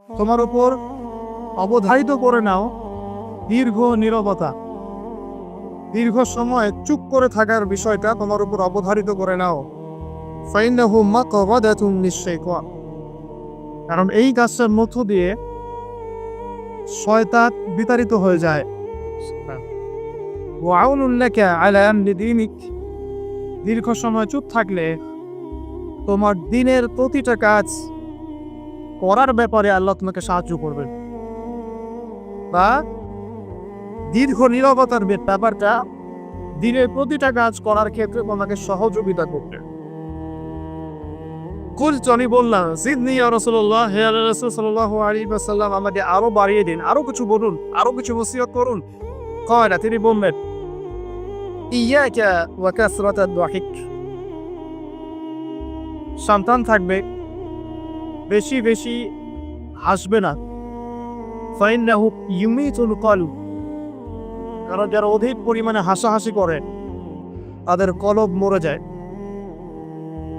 তোমার উপর অবধারিত করে নাও দীর্ঘ নীরবতা, দীর্ঘ সময় চুপ করে থাকার বিষয়টা তোমার উপর অবধারিত করে নাও। ফাইন্নাহু মাকবাদাতুন লিশ-শাইতান, কারণ এই কাজটার মধ্য দিয়ে শয়তান বিতাড়িত হয়ে যায়। ওয়া আউনুন লাকা আলা আমরি দীনিক, দীর্ঘ সময় চুপ থাকলে তোমার দিনের প্রতিটা কাজ করার ব্যাপারে আল্লাহ তোমাকে সাহায্য করবেন, বা দীর্ঘ নীরবতার ব্যাপারটা দিনের প্রতিটা কাজ করার ক্ষেত্রে তোমাকে সহযোগিতা করবে। কুলতু, আমি বললাম, জিদনি ইয়া রাসূলুল্লাহ, হে আল্লাহর রাসূল সাল্লাল্লাহু আলাইহি ওয়াসাল্লাম, আমাকে আরো বাড়িয়ে দিন, আরো কিছু বলুন, আরো কিছু ওসিয়ত করুন। ক্বালা, তিনি বললেন, ইয়াকা ওয়া কাসরাতাদ দাহিক, সন্তান থাকবে, বেশি বেশি হাসবে না। ফাইন্নাহু ইউমিতুল কলব, কারণ যারা অধিক পরিমাণে হাসাহাসি করে তাদের কলব মরে যায়,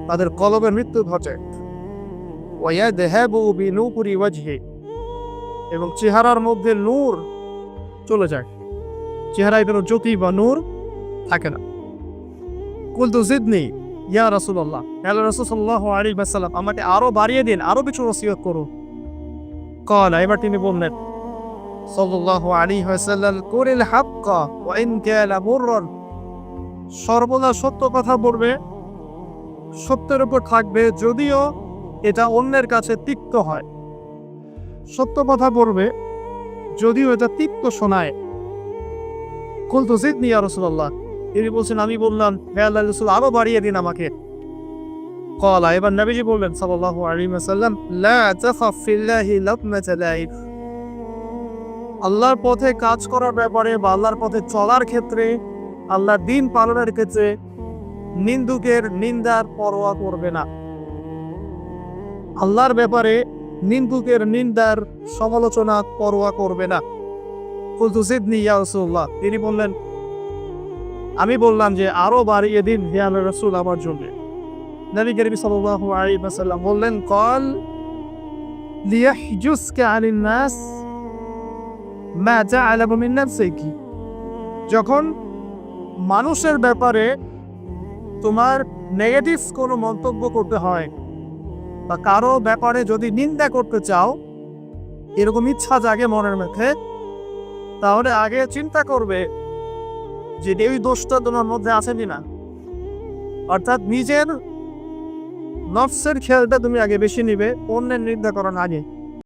তাদের কলবের মৃত্যু ঘটে। ওয়া ইয়াযহাবু বিনূরি ওয়াজহি, এবং চেহারার মধ্যে নূর চলে যায়, চেহারায় কোনো জ্যোতি বা নূর থাকে না। কুলতু জিদনি ইয়া রাসূলুল্লাহ, হে রাসূল সাল্লাল্লাহু আলাইহি ওয়াসাল্লাম, আমাকে আরো বাড়িয়ে দিন, আরো কিছু ওসিয়ত করুন। ক্বালা, এবার তিনি বললেন সাল্লাল্লাহু আলাইহি ওয়াসাল্লাম, কুলিল হাক্কা ওয়া ইন কানা মুররান, সর্বদা সত্য কথা বলবে, সত্যের উপর থাকবে যদিও এটা অন্যের কাছে তিক্ত হয়। সত্য কথা বলবে যদিও এটা তিক্ত শোনায়। কুলতু জিদনি ইয়া রাসূলুল্লাহ, তিনি বলছেন, আমি বললাম, হে আল্লাহর রাসূল, আরো বাড়িয়ে দিন আমাকে। ক্বালা, এবার নবীজি বললেন সাল্লাল্লাহু আলাইহি ওয়াসাল্লাম, লা তাখাফ ফিল্লাহি লাতমাতা লাইব, আল্লাহর পথে কাজ করার ব্যাপারে বা আল্লাহর পথে চলার ক্ষেত্রে, আল্লাহর দ্বীন পালনের ক্ষেত্রে নিন্দুকের নিন্দার পরোয়া করবে না। আল্লাহর ব্যাপারে নিন্দুকের নিন্দার সমালোচনা পরোয়া করবে না। কুলতু জিদনি ইয়া রাসূলুল্লাহ, তিনি বললেন, আমি বললাম যে আরো বাড়িয়ে দিন হে আল্লাহর রাসূল আমার জন্য। নবী করিম সাল্লাল্লাহু আলাইহি ওয়াসাল্লাম বললেন, ক্বাল লিয়াহজুসকা আনিন নাস মা জাআলাহু মিন নাফসিকি, যখন মানুষের ব্যাপারে তোমার নেগেটিভ কোনো মন্তব্য করতে হয় বা কারো ব্যাপারে যদি নিন্দা করতে চাও, এরকম ইচ্ছা জাগে মনের মধ্যে, তাহলে আগে চিন্তা করবে যে এই দোষটা তোমার মধ্যে আছে কিনা। অর্থাৎ নিজের নফসের খেয়ালটা তুমি আগে বেশি নিবে অন্যের নিন্দা করার আগে।